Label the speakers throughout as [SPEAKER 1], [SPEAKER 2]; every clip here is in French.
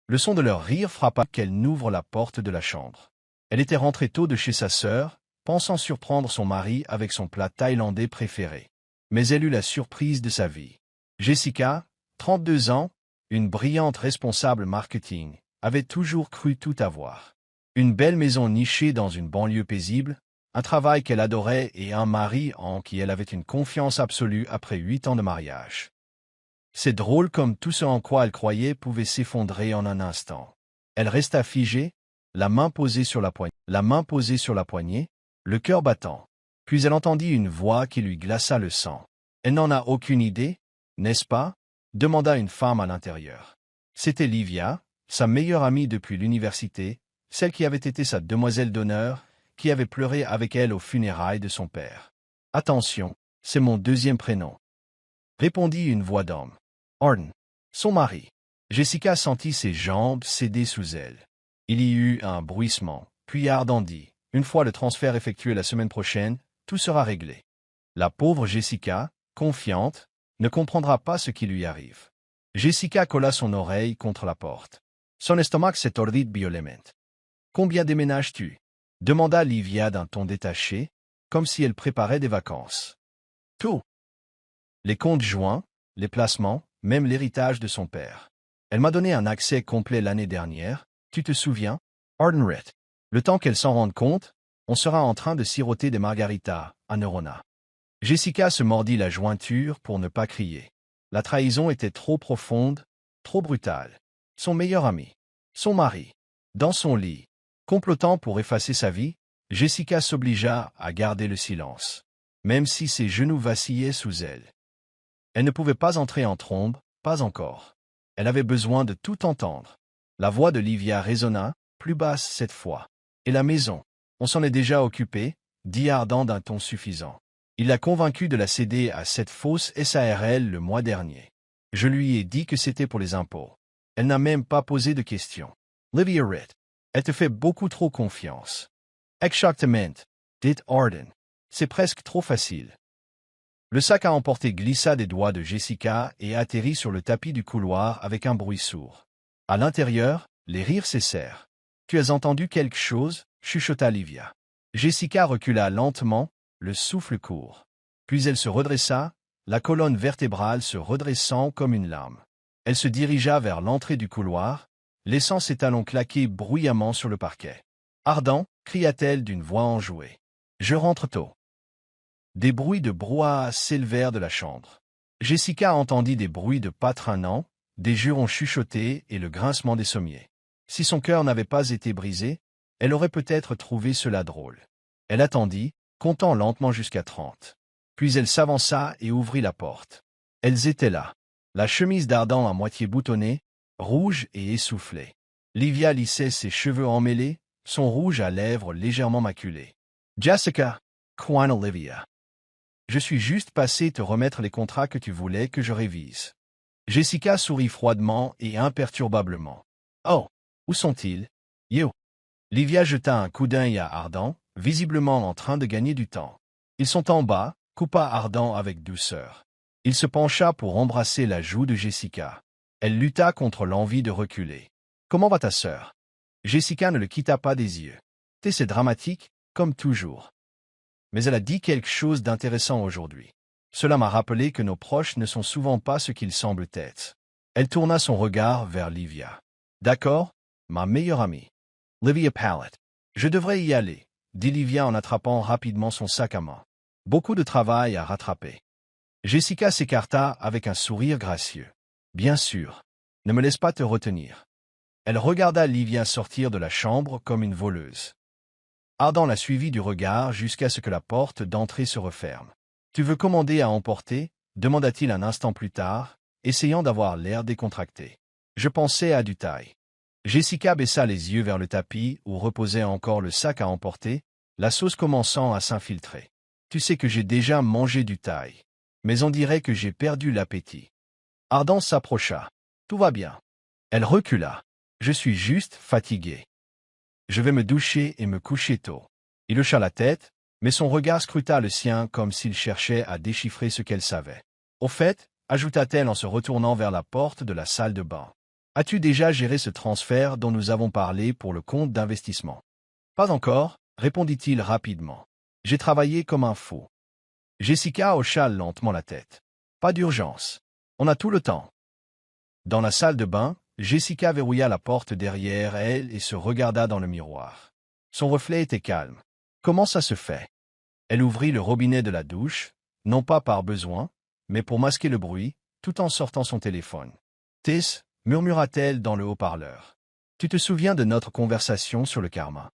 [SPEAKER 1] Le son de leur rire frappa qu'elle n'ouvre la porte de la chambre. Elle était rentrée tôt de chez sa sœur, pensant surprendre son mari avec son plat thaïlandais préféré. Mais elle eut la surprise de sa vie. Jessica, 32 ans, une brillante responsable marketing, avait toujours cru tout avoir. Une belle maison nichée dans une banlieue paisible, un travail qu'elle adorait et un mari en qui elle avait une confiance absolue après 8 ans de mariage. C'est drôle comme tout ce en quoi elle croyait pouvait s'effondrer en un instant. Elle resta figée, la main posée sur la poignée, le cœur battant. Puis elle entendit une voix qui lui glaça le sang. Elle n'en a aucune idée, n'est-ce pas? Demanda une femme à l'intérieur. C'était Livia, sa meilleure amie depuis l'université, celle qui avait été sa demoiselle d'honneur, qui avait pleuré avec elle aux funérailles de son père. Attention, c'est mon deuxième prénom, répondit une voix d'homme. Arden, son mari. Jessica sentit ses jambes céder sous elle. Il y eut un bruissement, puis Arden dit, une fois le transfert effectué la semaine prochaine, tout sera réglé. La pauvre Jessica, confiante, ne comprendra pas ce qui lui arrive. Jessica colla son oreille contre la porte. Son estomac s'est tordu violemment. Combien déménages-tu? Demanda Livia d'un ton détaché, comme si elle préparait des vacances. Tout. Les comptes joints, les placements, même l'héritage de son père. Elle m'a donné un accès complet l'année dernière, tu te souviens? Arden. Le temps qu'elle s'en rende compte, on sera en train de siroter des margaritas, à Neurona. Jessica se mordit la jointure pour ne pas crier. La trahison était trop profonde, trop brutale. Son meilleur ami, son mari, dans son lit, complotant pour effacer sa vie, Jessica s'obligea à garder le silence, même si ses genoux vacillaient sous elle. Elle ne pouvait pas entrer en trombe, pas encore. Elle avait besoin de tout entendre. La voix de Livia résonna, plus basse cette fois. Et la maison? On s'en est déjà occupé, dit Arden d'un ton suffisant. Il l'a convaincu de la céder à cette fausse SARL le mois dernier. Je lui ai dit que c'était pour les impôts. Elle n'a même pas posé de questions. Livia Ritt, elle te fait beaucoup trop confiance. Exactement, dit Arden. C'est presque trop facile. Le sac à emporter glissa des doigts de Jessica et atterrit sur le tapis du couloir avec un bruit sourd. À l'intérieur, les rires cessèrent. Tu as entendu quelque chose? Chuchota Livia. Jessica recula lentement, le souffle court. Puis elle se redressa, la colonne vertébrale se redressant comme une lame. Elle se dirigea vers l'entrée du couloir, laissant ses talons claquer bruyamment sur le parquet. Arden, cria-t-elle d'une voix enjouée. Je rentre tôt. Des bruits de brouhaha s'élevèrent de la chambre. Jessica entendit des bruits de pas traînants, des jurons chuchotés et le grincement des sommiers. Si son cœur n'avait pas été brisé, elle aurait peut-être trouvé cela drôle. Elle attendit, comptant lentement jusqu'à 30. Puis elle s'avança et ouvrit la porte. Elles étaient là. La chemise d'Arden à moitié boutonnée, rouge et essoufflée. Livia lissait ses cheveux emmêlés, son rouge à lèvres légèrement maculé. Jessica, coin Olivia. Je suis juste passé te remettre les contrats que tu voulais que je révise. Jessica sourit froidement et imperturbablement. Oh, où sont-ils? Yo. Livia jeta un coup d'œil à Arden, visiblement en train de gagner du temps. Ils sont en bas, coupa Arden avec douceur. Il se pencha pour embrasser la joue de Jessica. Elle lutta contre l'envie de reculer. Comment va ta sœur? Jessica ne le quitta pas des yeux. C'est dramatique, comme toujours. Mais elle a dit quelque chose d'intéressant aujourd'hui. Cela m'a rappelé que nos proches ne sont souvent pas ce qu'ils semblent être. Elle tourna son regard vers Livia. D'accord, ma meilleure amie. Livia Pallet. Je devrais y aller, dit Livia en attrapant rapidement son sac à main. Beaucoup de travail à rattraper. Jessica s'écarta avec un sourire gracieux. Bien sûr. Ne me laisse pas te retenir. Elle regarda Livia sortir de la chambre comme une voleuse. Arden la suivit du regard jusqu'à ce que la porte d'entrée se referme. « Tu veux commander à emporter » demanda-t-il un instant plus tard, essayant d'avoir l'air décontracté. « Je pensais à du thaï. » Jessica baissa les yeux vers le tapis où reposait encore le sac à emporter, la sauce commençant à s'infiltrer. « Tu sais que j'ai déjà mangé du thaï. Mais on dirait que j'ai perdu l'appétit. » Arden s'approcha. « Tout va bien. » Elle recula. « Je suis juste fatigué. Je vais me doucher et me coucher tôt. » Il hocha la tête, mais son regard scruta le sien comme s'il cherchait à déchiffrer ce qu'elle savait. « Au fait, ajouta-t-elle en se retournant vers la porte de la salle de bain. As-tu déjà géré ce transfert dont nous avons parlé pour le compte d'investissement? Pas encore, répondit-il rapidement. J'ai travaillé comme un fou. Jessica hocha lentement la tête. Pas d'urgence. On a tout le temps. Dans la salle de bain, Jessica verrouilla la porte derrière elle et se regarda dans le miroir. Son reflet était calme. Comment ça se fait? Elle ouvrit le robinet de la douche, non pas par besoin, mais pour masquer le bruit, tout en sortant son téléphone. Tess, murmura-t-elle dans le haut-parleur. Tu te souviens de notre conversation sur le karma?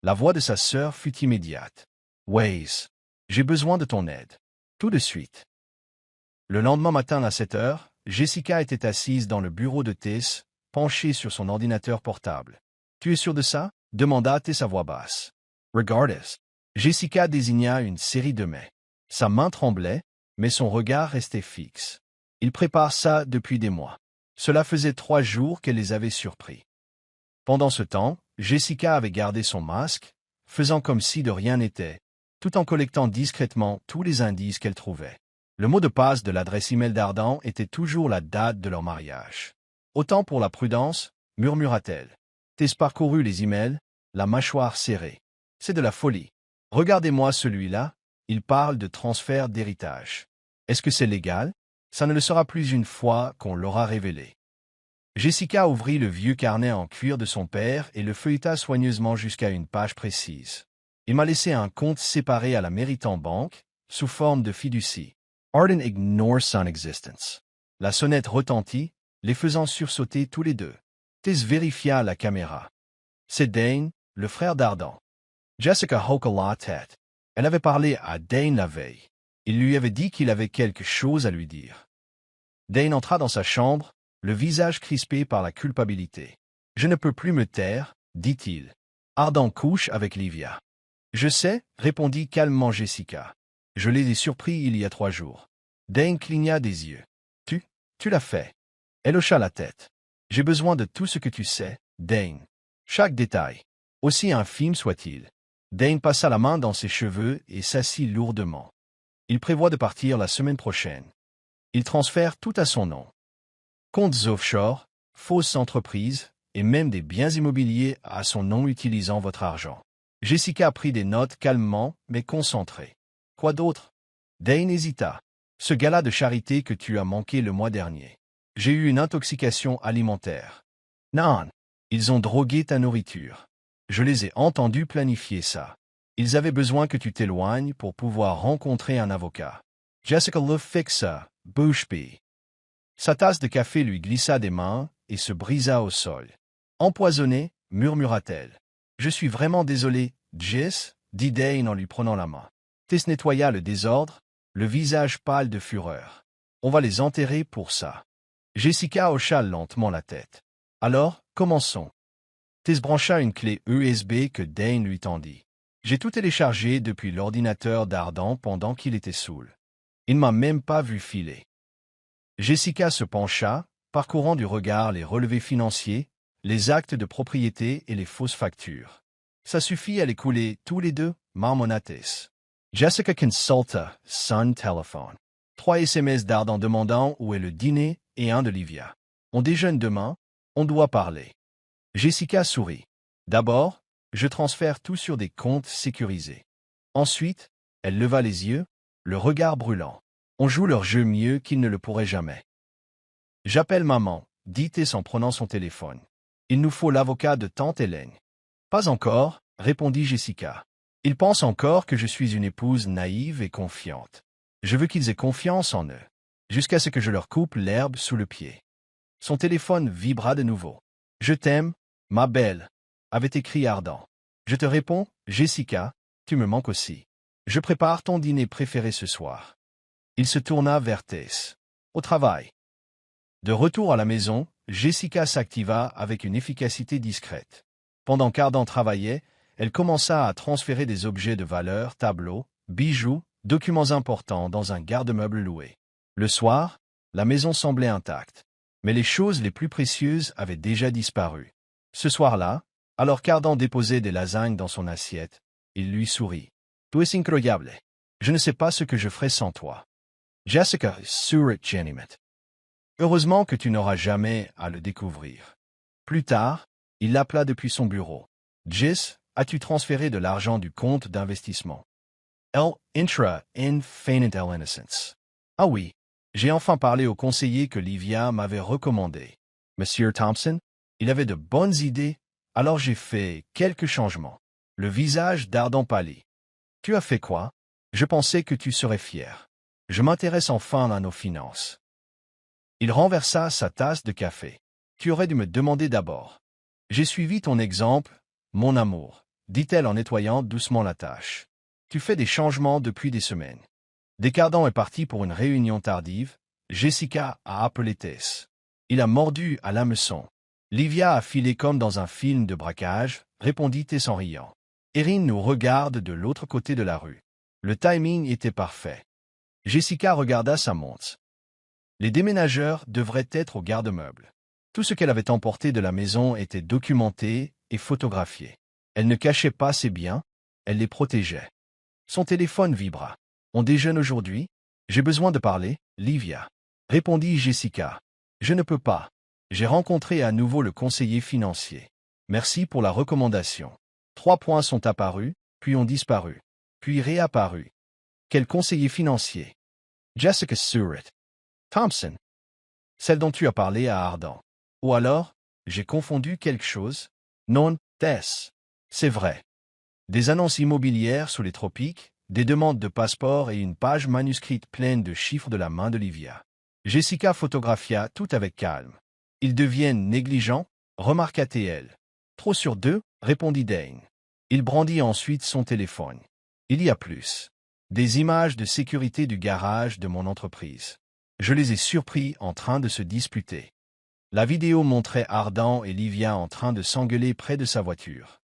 [SPEAKER 1] La voix de sa sœur fut immédiate. Waze, j'ai besoin de ton aide. Tout de suite. Le lendemain matin à 7 heures, Jessica était assise dans le bureau de Tess, penchée sur son ordinateur portable. Tu es sûr de ça? Demanda Tess à voix basse. Regardez. Jessica désigna une série de mets. Sa main tremblait, mais son regard restait fixe. Il prépare ça depuis des mois. Cela faisait 3 jours qu'elle les avait surpris. Pendant ce temps, Jessica avait gardé son masque, faisant comme si de rien n'était, tout en collectant discrètement tous les indices qu'elle trouvait. Le mot de passe de l'adresse email d'Ardan était toujours la date de leur mariage. Autant pour la prudence, murmura-t-elle. Tess parcourut les emails, la mâchoire serrée. C'est de la folie. Regardez-moi celui-là, il parle de transfert d'héritage. Est-ce que c'est légal? Ça ne le sera plus une fois qu'on l'aura révélé. Jessica ouvrit le vieux carnet en cuir de son père et le feuilleta soigneusement jusqu'à une page précise. Il m'a laissé un compte séparé à la Meritant Bank, sous forme de fiducie. Arden ignore son existence. La sonnette retentit, les faisant sursauter tous les deux. Tess vérifia la caméra. C'est Dane, le frère d'Ardan. Jessica hocha la tête. Elle avait parlé à Dane la veille. Il lui avait dit qu'il avait quelque chose à lui dire. Dane entra dans sa chambre, le visage crispé par la culpabilité. « Je ne peux plus me taire, dit-il. Ardan couche avec Livia. »« Je sais, répondit calmement Jessica. Je l'ai surpris il y a 3 jours. » Dane cligna des yeux. « Tu l'as fait. » Elle hocha la tête. « J'ai besoin de tout ce que tu sais, Dane. Chaque détail, aussi infime soit-il. » Dane passa la main dans ses cheveux et s'assit lourdement. Il prévoit de partir la semaine prochaine. Il transfère tout à son nom. Comptes offshore, fausses entreprises, et même des biens immobiliers à son nom utilisant votre argent. Jessica prit des notes calmement, mais concentrée. Quoi d'autre? Dane hésita. Ce gala de charité que tu as manqué le mois dernier. J'ai eu une intoxication alimentaire. Non, ils ont drogué ta nourriture. Je les ai entendus planifier ça. Ils avaient besoin que tu t'éloignes pour pouvoir rencontrer un avocat. Jessica le fixa, bouche bée. Sa tasse de café lui glissa des mains et se brisa au sol. Empoisonnée, murmura-t-elle. Je suis vraiment désolé, Jess, dit Dane en lui prenant la main. Tess nettoya le désordre, le visage pâle de fureur. On va les enterrer pour ça. Jessica hocha lentement la tête. Alors, commençons. Tess brancha une clé USB que Dane lui tendit. J'ai tout téléchargé depuis l'ordinateur d'Ardan pendant qu'il était saoul. Il ne m'a même pas vu filer. Jessica se pencha, parcourant du regard les relevés financiers, les actes de propriété et les fausses factures. Ça suffit à les couler tous les deux, marmonna Tess. Jessica consulta son téléphone. 3 SMS d'Ardan demandant où est le dîner et un de Livia. On déjeune demain, on doit parler. Jessica sourit. D'abord, je transfère tout sur des comptes sécurisés. Ensuite, elle leva les yeux, le regard brûlant. On joue leur jeu mieux qu'ils ne le pourraient jamais. J'appelle maman, dit Tess en prenant son téléphone. Il nous faut l'avocat de tante Hélène. Pas encore, répondit Jessica. Ils pensent encore que je suis une épouse naïve et confiante. Je veux qu'ils aient confiance en eux, jusqu'à ce que je leur coupe l'herbe sous le pied. Son téléphone vibra de nouveau. Je t'aime, ma belle, avait écrit Ardan. Je te réponds, Jessica, tu me manques aussi. Je prépare ton dîner préféré ce soir. Il se tourna vers Tess. Au travail. De retour à la maison, Jessica s'activa avec une efficacité discrète. Pendant qu'Ardan travaillait, elle commença à transférer des objets de valeur, tableaux, bijoux, documents importants dans un garde-meuble loué. Le soir, la maison semblait intacte. Mais les choses les plus précieuses avaient déjà disparu. Ce soir-là, alors qu'Ardan déposait des lasagnes dans son assiette, il lui sourit. « Tu es incroyable. Je ne sais pas ce que je ferais sans toi. » Jessica sourit gentiment. Heureusement que tu n'auras jamais à le découvrir. Plus tard, il l'appela depuis son bureau. Jess, as-tu transféré de l'argent du compte d'investissement? L. Intra Infinite Innocence. Ah oui, j'ai enfin parlé au conseiller que Livia m'avait recommandé. Monsieur Thompson, il avait de bonnes idées, alors j'ai fait quelques changements. Le visage d'Ardent pâlit. Tu as fait quoi? Je pensais que tu serais fier. Je m'intéresse enfin à nos finances. Il renversa sa tasse de café. Tu aurais dû me demander d'abord. J'ai suivi ton exemple, mon amour, dit-elle en nettoyant doucement la tâche. Tu fais des changements depuis des semaines. Dès qu'Ardent est parti pour une réunion tardive, Jessica a appelé Tess. Il a mordu à l'hameçon. Livia a filé comme dans un film de braquage, répondit Tess en riant. Erin nous regarde de l'autre côté de la rue. Le timing était parfait. Jessica regarda sa montre. Les déménageurs devraient être au garde-meubles. Tout ce qu'elle avait emporté de la maison était documenté et photographié. Elle ne cachait pas ses biens, elle les protégeait. Son téléphone vibra. On déjeune aujourd'hui? J'ai besoin de parler, Livia. Répondit Jessica. Je ne peux pas. J'ai rencontré à nouveau le conseiller financier. Merci pour la recommandation. 3 points sont apparus, puis ont disparu, puis réapparus. Quel conseiller financier? Jessica Surratt. Thompson. Celle dont tu as parlé à Ardent. Ou alors, j'ai confondu quelque chose? Non, Tess. C'est vrai. Des annonces immobilières sous les tropiques, des demandes de passeport et une page manuscrite pleine de chiffres de la main d'Olivia. Jessica photographia tout avec calme. Ils deviennent négligents, remarqua-t-elle. Trop sur 2, répondit Dane. Il brandit ensuite son téléphone. Il y a plus. Des images de sécurité du garage de mon entreprise. Je les ai surpris en train de se disputer. La vidéo montrait Ardent et Livia en train de s'engueuler près de sa voiture.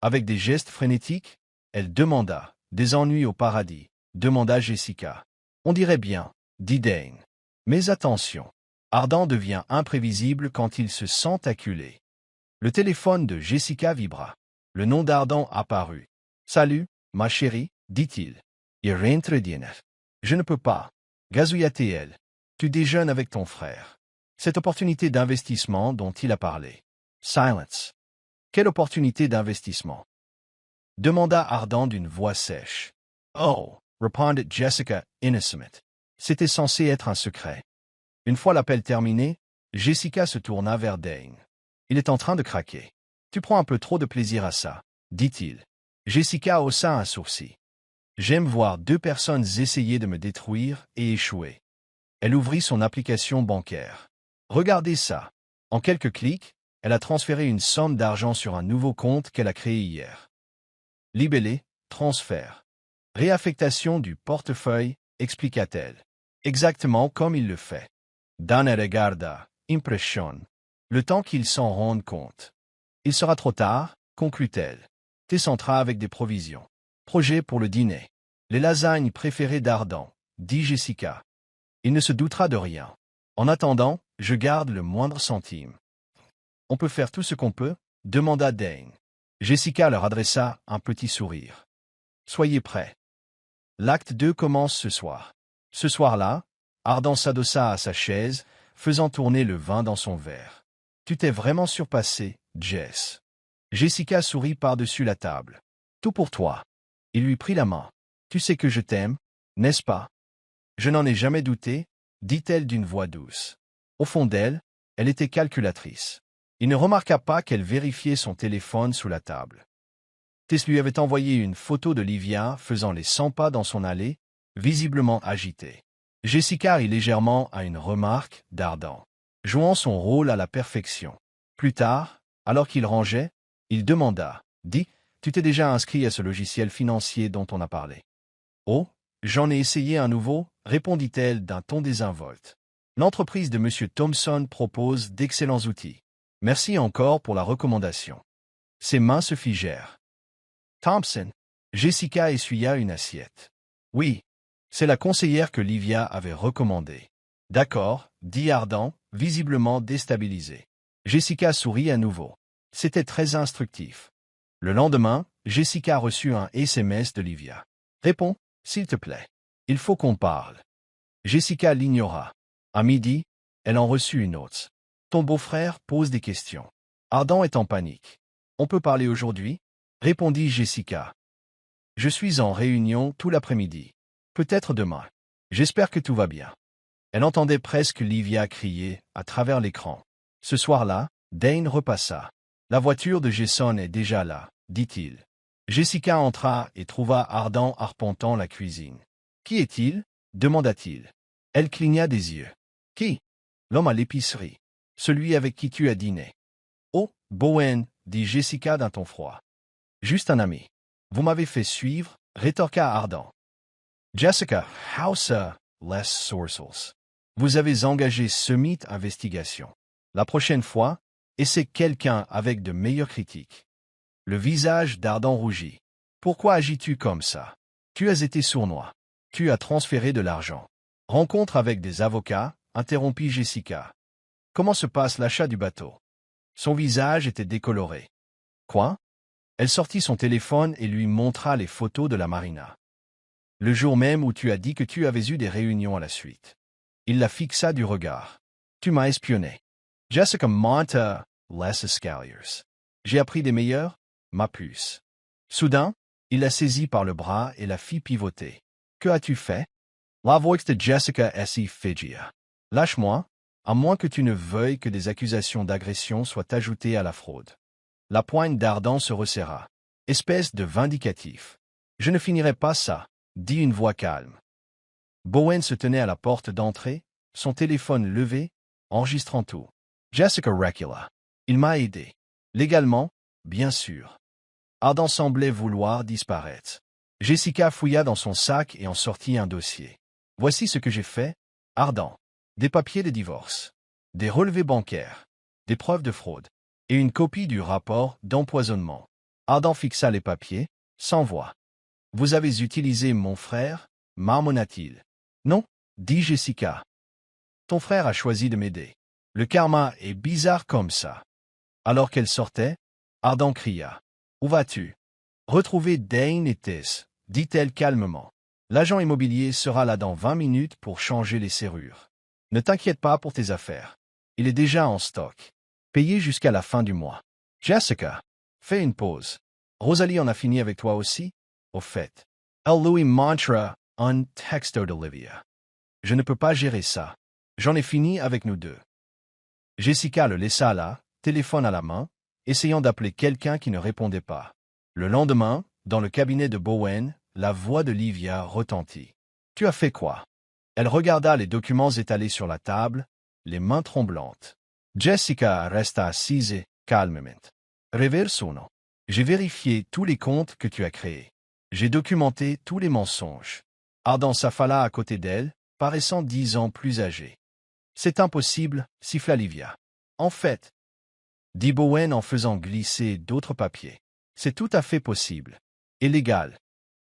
[SPEAKER 1] Avec des gestes frénétiques, elle demanda, « Des ennuis au paradis ?» demanda Jessica. « On dirait bien, » dit Dane. Mais attention, Ardent devient imprévisible quand il se sent acculé. Le téléphone de Jessica vibra. Le nom d'Ardent apparut. « Salut, ma chérie, dit-il. Il rentre bien. Je ne peux pas. Gazouilla-t-elle. Tu déjeunes avec ton frère. Cette opportunité d'investissement dont il a parlé. Silence. Quelle opportunité d'investissement? Demanda Ardent d'une voix sèche. Oh, répondit Jessica innocemment. C'était censé être un secret. Une fois l'appel terminé, Jessica se tourna vers Dane. Il est en train de craquer. Tu prends un peu trop de plaisir à ça, dit-il. Jessica haussa un sourcil. J'aime voir 2 personnes essayer de me détruire et échouer. Elle ouvrit son application bancaire. Regardez ça. En quelques clics, elle a transféré une somme d'argent sur un nouveau compte qu'elle a créé hier. Libellé, transfert. Réaffectation du portefeuille, expliqua-t-elle. Exactement comme il le fait. Dane regarda, impressionne. Le temps qu'il s'en rende compte. Il sera trop tard, conclut-elle. T'essentras avec des provisions. Projet pour le dîner. Les lasagnes préférées d'Ardent, dit Jessica. Il ne se doutera de rien. En attendant, je garde le moindre centime. On peut faire tout ce qu'on peut? Demanda Dane. Jessica leur adressa un petit sourire. Soyez prêts. L'acte 2 commence ce soir. Ce soir-là, Ardent s'adossa à sa chaise, faisant tourner le vin dans son verre. Tu t'es vraiment surpassé, Jess. Jessica sourit par-dessus la table. Tout pour toi. Il lui prit la main. Tu sais que je t'aime, n'est-ce pas? Je n'en ai jamais douté, dit-elle d'une voix douce. Au fond d'elle, elle était calculatrice. Il ne remarqua pas qu'elle vérifiait son téléphone sous la table. Tess lui avait envoyé une photo de Livia faisant les 100 pas dans son allée, visiblement agitée. Jessica rit légèrement à une remarque d'Ardent, jouant son rôle à la perfection. Plus tard, alors qu'il rangeait, il demanda, « Dis, tu t'es déjà inscrit à ce logiciel financier dont on a parlé? » « Oh, j'en ai essayé un nouveau, » répondit-elle d'un ton désinvolte. « L'entreprise de M. Thompson propose d'excellents outils. Merci encore pour la recommandation. » Ses mains se figèrent. Thompson. Jessica essuya une assiette. Oui, c'est la conseillère que Livia avait recommandée. D'accord, dit Ardent, visiblement déstabilisé. Jessica sourit à nouveau. C'était très instructif. Le lendemain, Jessica reçut un SMS de Livia. Réponds, s'il te plaît. Il faut qu'on parle. Jessica l'ignora. À midi, Elle en reçut une autre. Ton beau-frère pose des questions. Ardent est en panique. On peut parler aujourd'hui? Répondit Jessica. Je suis en réunion tout l'après-midi. Peut-être demain. J'espère que tout va bien. Elle entendait presque Livia crier à travers l'écran. Ce soir-là, Dane repassa. La voiture de Jason est déjà là, dit-il. Jessica entra et trouva Ardent arpentant la cuisine. Qui est-il? Demanda-t-il. Elle cligna des yeux. Qui? L'homme à l'épicerie. Celui avec qui tu as dîné. Oh, Bowen, dit Jessica d'un ton froid. Juste un ami. Vous m'avez fait suivre, rétorqua Ardent. Jessica, house less sourcils. Vous avez engagé Summit Investigation. La prochaine fois, essaie quelqu'un avec de meilleures critiques. Le visage d'Ardent rougit. Pourquoi agis-tu comme ça? Tu as été sournois. Tu as transféré de l'argent. Rencontre avec des avocats, interrompit Jessica. Comment se passe l'achat du bateau? Son visage était décoloré. Quoi? Elle sortit son téléphone et lui montra les photos de la marina. Le jour même où tu as dit que tu avais eu des réunions à la suite. Il la fixa du regard. Tu m'as espionné. Jessica monta less escaliers. J'ai appris des meilleurs, ma puce. Soudain, il la saisit par le bras et la fit pivoter. Que as-tu fait? La voix de Jessica S.I. Figia. Lâche-moi, à moins que tu ne veuilles que des accusations d'agression soient ajoutées à la fraude. La poigne d'Ardent se resserra. Espèce de vindicatif. Je ne finirai pas ça, dit une voix calme. Bowen se tenait à la porte d'entrée, son téléphone levé, enregistrant tout. Jessica recula. Il m'a aidé. Légalement, bien sûr. Ardent semblait vouloir disparaître. Jessica fouilla dans son sac et en sortit un dossier. Voici ce que j'ai fait, Ardent. Des papiers de divorce, des relevés bancaires, des preuves de fraude, et une copie du rapport d'empoisonnement. Ardent fixa les papiers, sans voix. Vous avez utilisé mon frère, marmonna-t-il. Non, dit Jessica. Ton frère a choisi de m'aider. Le karma est bizarre comme ça. Alors qu'elle sortait, Ardent cria. Où vas-tu? Retrouver Dane et Tess, dit-elle calmement. L'agent immobilier sera là dans 20 minutes pour changer les serrures. Ne t'inquiète pas pour tes affaires. Il est déjà en stock. Payé jusqu'à la fin du mois. Jessica, fais une pause. Rosalie en a fini avec toi aussi? Au fait. Elle lui montra un texto d'Olivia. Je ne peux pas gérer ça. J'en ai fini avec nous deux. Jessica le laissa là, téléphone à la main, essayant d'appeler quelqu'un qui ne répondait pas. Le lendemain, dans le cabinet de Bowen, la voix de Livia retentit. Tu as fait quoi? Elle regarda les documents étalés sur la table, les mains tremblantes. Jessica resta assise calmement. Reversuno. J'ai vérifié tous les comptes que tu as créés. J'ai documenté tous les mensonges. Ardent s'affala à côté d'elle, paraissant 10 ans plus âgé. C'est impossible, siffla Livia. En fait, dit Bowen en faisant glisser d'autres papiers. C'est tout à fait possible. Et légal.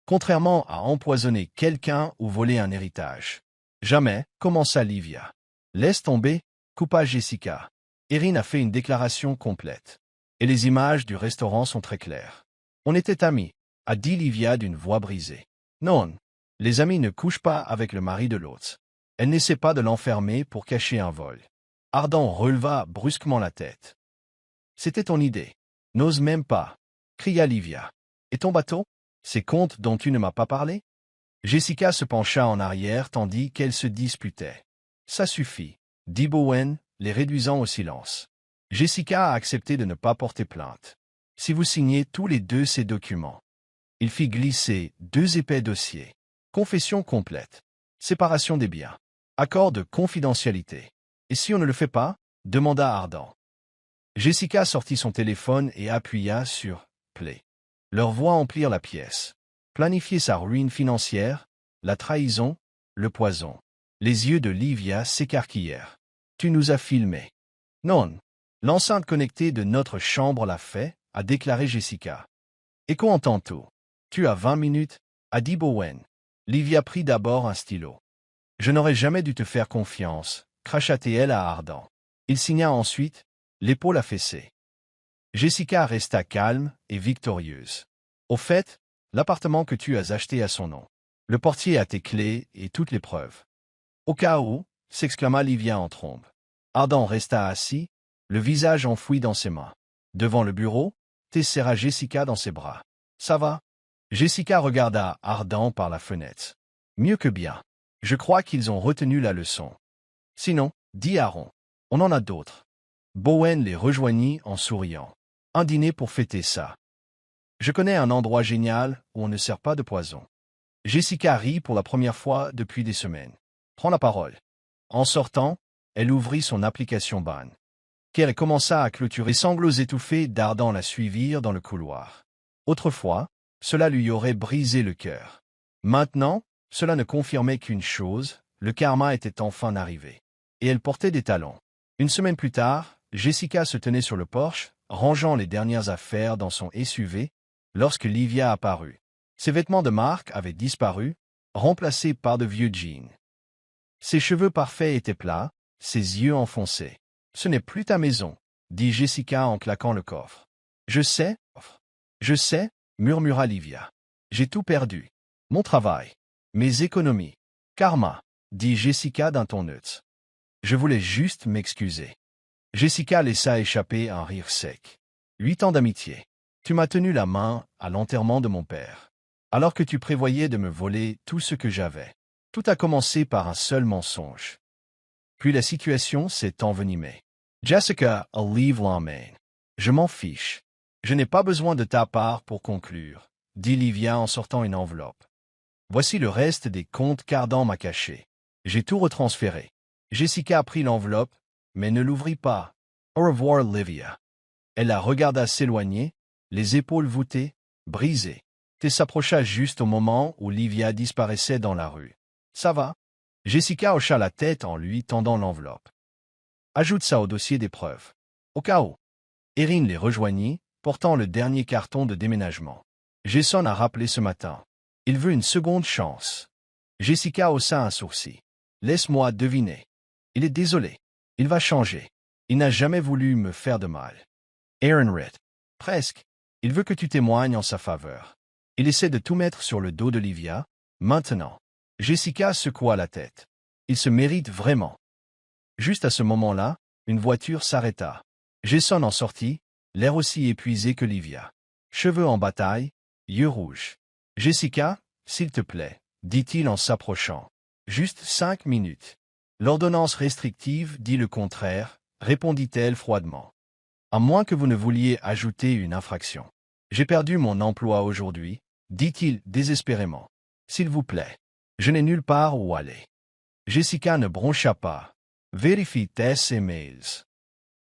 [SPEAKER 1] Contrairement à empoisonner quelqu'un ou voler un héritage. Jamais, commença Livia. Laisse tomber, coupa Jessica. Erin a fait une déclaration complète. Et les images du restaurant sont très claires. On était amis, a dit Livia d'une voix brisée. Non, les amis ne couchent pas avec le mari de l'autre. Elle n'essaie pas de l'enfermer pour cacher un vol. Ardent releva brusquement la tête. C'était ton idée. N'ose même pas, cria Livia. Et ton bateau? Ces comptes dont tu ne m'as pas parlé? Jessica se pencha en arrière tandis qu'elle se disputait. Ça suffit, dit Bowen, les réduisant au silence. Jessica a accepté de ne pas porter plainte. Si vous signez tous les deux ces documents. Il fit glisser 2 épais dossiers. Confession complète. Séparation des biens. Accord de confidentialité. Et si on ne le fait pas? Demanda Ardent. Jessica sortit son téléphone et appuya sur « Play ». Leurs voix emplirent la pièce. Planifier sa ruine financière, la trahison, le poison. Les yeux de Livia s'écarquillèrent. Tu nous as filmés. Non. L'enceinte connectée de notre chambre l'a fait, a déclaré Jessica. Écho entend tout. Tu as 20 minutes, a dit Bowen. Livia prit d'abord un stylo. Je n'aurais jamais dû te faire confiance, cracha-t-elle à Ardent. Il signa ensuite, l'épaule affaissée. Jessica resta calme et victorieuse. Au fait, l'appartement que tu as acheté à son nom. Le portier a tes clés et toutes les preuves. Au cas où, s'exclama Livia en trombe. Ardan resta assis, le visage enfoui dans ses mains. Devant le bureau, Tess serra Jessica dans ses bras. « Ça va ?» Jessica regarda Ardan par la fenêtre. « Mieux que bien. Je crois qu'ils ont retenu la leçon. » « Sinon, dit Aaron, on en a d'autres. » Bowen les rejoignit en souriant. « Un dîner pour fêter ça. Je connais un endroit génial où on ne sert pas de poison. » Jessica rit pour la première fois depuis des semaines. « Prends la parole. » En sortant, elle ouvrit son application Ban. Kerry commença à clôturer. Sanglots étouffés d'Ardan la suivirent dans le couloir. Autrefois, cela lui aurait brisé le cœur. Maintenant, cela ne confirmait qu'une chose, le karma était enfin arrivé. Et elle portait des talons. Une semaine plus tard, Jessica se tenait sur le porche, rangeant les dernières affaires dans son SUV, lorsque Livia apparut. Ses vêtements de marque avaient disparu, remplacés par de vieux jeans. Ses cheveux parfaits étaient plats, ses yeux enfoncés. « Ce n'est plus ta maison, » dit Jessica en claquant le coffre. « Je sais, » murmura Livia. « J'ai tout perdu. Mon travail, mes économies. Karma, » dit Jessica d'un ton neutre. Je voulais juste m'excuser. Jessica laissa échapper un rire sec. 8 ans d'amitié. Tu m'as tenu la main à l'enterrement de mon père. Alors que tu prévoyais de me voler tout ce que j'avais. Tout a commencé par un seul mensonge. Puis la situation s'est envenimée. Jessica, leave la main. Je m'en fiche. Je n'ai pas besoin de ta part pour conclure, dit Livia en sortant une enveloppe. Voici le reste des comptes qu'Ardan m'a cachés. J'ai tout retransféré. Jessica prit l'enveloppe, mais ne l'ouvrit pas. Au revoir, Livia. Elle la regarda s'éloigner, les épaules voûtées, brisées. Tess s'approcha juste au moment où Livia disparaissait dans la rue. Ça va? Jessica hocha la tête en lui tendant l'enveloppe. Ajoute ça au dossier des preuves. Au cas où. Erin les rejoignit, portant le dernier carton de déménagement. Jason a rappelé ce matin. Il veut une seconde chance. Jessica haussa un sourcil. Laisse-moi deviner. Il est désolé. Il va changer. Il n'a jamais voulu me faire de mal. Aaron Ritt. Presque. Il veut que tu témoignes en sa faveur. Il essaie de tout mettre sur le dos de Livia. Maintenant. Jessica secoua la tête. Il se mérite vraiment. Juste à ce moment-là, une voiture s'arrêta. Jason en sortit, l'air aussi épuisé que Livia. Cheveux en bataille, yeux rouges. Jessica, s'il te plaît, dit-il en s'approchant. Juste 5 minutes. L'ordonnance restrictive dit le contraire, répondit-elle froidement. À moins que vous ne vouliez ajouter une infraction. J'ai perdu mon emploi aujourd'hui, dit-il désespérément. S'il vous plaît. Je n'ai nulle part où aller. Jessica ne broncha pas. Vérifie tes mails.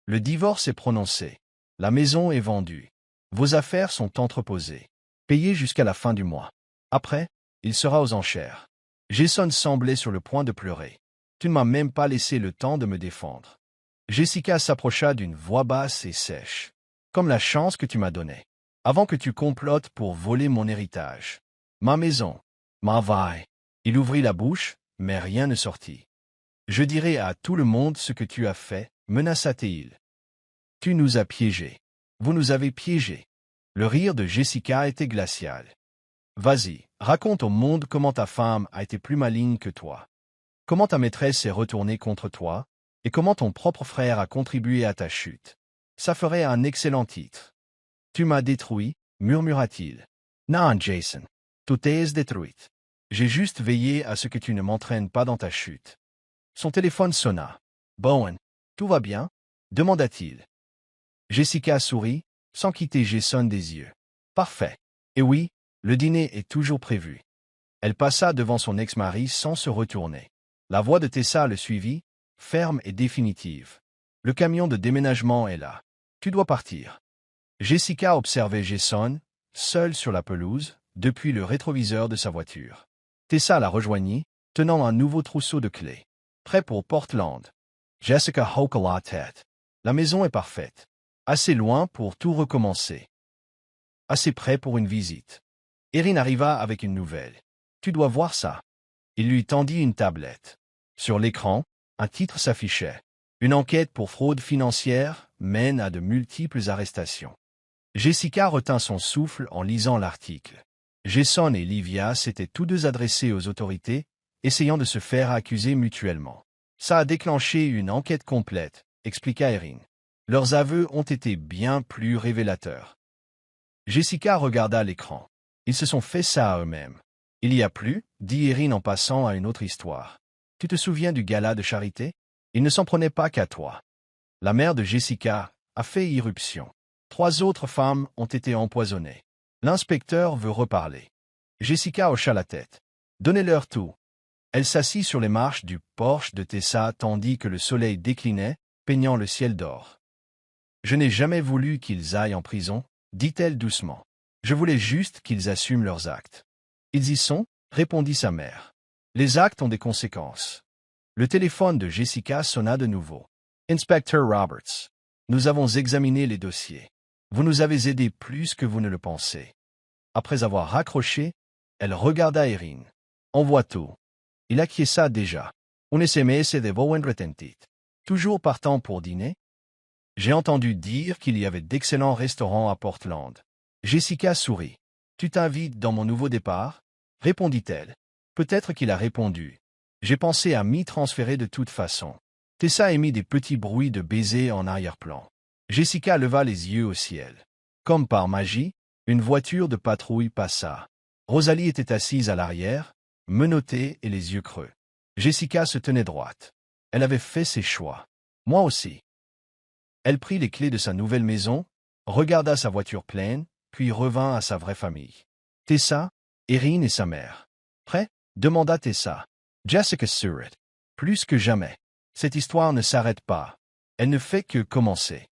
[SPEAKER 1] Le divorce est prononcé. La maison est vendue. Vos affaires sont entreposées. Payées jusqu'à la fin du mois. Après, il sera aux enchères. Jason semblait sur le point de pleurer. Tu ne m'as même pas laissé le temps de me défendre. Jessica s'approcha d'une voix basse et sèche. Comme la chance que tu m'as donnée. Avant que tu complotes pour voler mon héritage. Ma maison. Ma vie. Il ouvrit la bouche, mais rien ne sortit. Je dirai à tout le monde ce que tu as fait, menaça-t-il. Tu nous as piégés. Vous nous avez piégés. Le rire de Jessica était glacial. Vas-y, raconte au monde comment ta femme a été plus maligne que toi. Comment ta maîtresse s'est retournée contre toi, et comment ton propre frère a contribué à ta chute. Ça ferait un excellent titre. Tu m'as détruit, murmura-t-il. Non, Jason. Tout est détruit. J'ai juste veillé à ce que tu ne m'entraînes pas dans ta chute. Son téléphone sonna. Bowen, tout va bien? Demanda-t-il. Jessica sourit, sans quitter Jason des yeux. Parfait. Et oui, le dîner est toujours prévu. Elle passa devant son ex-mari sans se retourner. La voix de Tessa le suivit, ferme et définitive. Le camion de déménagement est là. Tu dois partir. Jessica observait Jason, seul sur la pelouse, depuis le rétroviseur de sa voiture. Tessa la rejoignit, tenant un nouveau trousseau de clés. Prêt pour Portland. Jessica hocha la tête. La maison est parfaite. Assez loin pour tout recommencer. Assez près pour une visite. Erin arriva avec une nouvelle. Tu dois voir ça. Il lui tendit une tablette. Sur l'écran, un titre s'affichait. Une enquête pour fraude financière mène à de multiples arrestations. Jessica retint son souffle en lisant l'article. Jason et Livia s'étaient tous deux adressés aux autorités, essayant de se faire accuser mutuellement. Ça a déclenché une enquête complète, expliqua Erin. Leurs aveux ont été bien plus révélateurs. Jessica regarda l'écran. Ils se sont fait ça à eux-mêmes. Il y a plus, dit Erin en passant à une autre histoire. Tu te souviens du gala de charité? Il ne s'en prenait pas qu'à toi. La mère de Jessica a fait irruption. 3 autres femmes ont été empoisonnées. L'inspecteur veut reparler. Jessica hocha la tête. Donnez-leur tout. Elle s'assit sur les marches du porche de Tessa tandis que le soleil déclinait, peignant le ciel d'or. Je n'ai jamais voulu qu'ils aillent en prison, dit-elle doucement. Je voulais juste qu'ils assument leurs actes. Ils y sont, répondit sa mère. Les actes ont des conséquences. Le téléphone de Jessica sonna de nouveau. Inspecteur Roberts. Nous avons examiné les dossiers. Vous nous avez aidés plus que vous ne le pensez. Après avoir raccroché, elle regarda Erin. On voit tout. Il acquiesça déjà. Un SMS de vos retentit. Toujours partant pour dîner? J'ai entendu dire qu'il y avait d'excellents restaurants à Portland. Jessica sourit. Tu t'invites dans mon nouveau départ? Répondit-elle. Peut-être qu'il a répondu. J'ai pensé à m'y transférer de toute façon. Tessa émit des petits bruits de baisers en arrière-plan. Jessica leva les yeux au ciel. Comme par magie, une voiture de patrouille passa. Rosalie était assise à l'arrière, menottée et les yeux creux. Jessica se tenait droite. Elle avait fait ses choix. Moi aussi. Elle prit les clés de sa nouvelle maison, regarda sa voiture pleine, puis revint à sa vraie famille. Tessa, Erin et sa mère. Prêt? Demanda Tessa. Jessica sourit. Plus que jamais. Cette histoire ne s'arrête pas. Elle ne fait que commencer.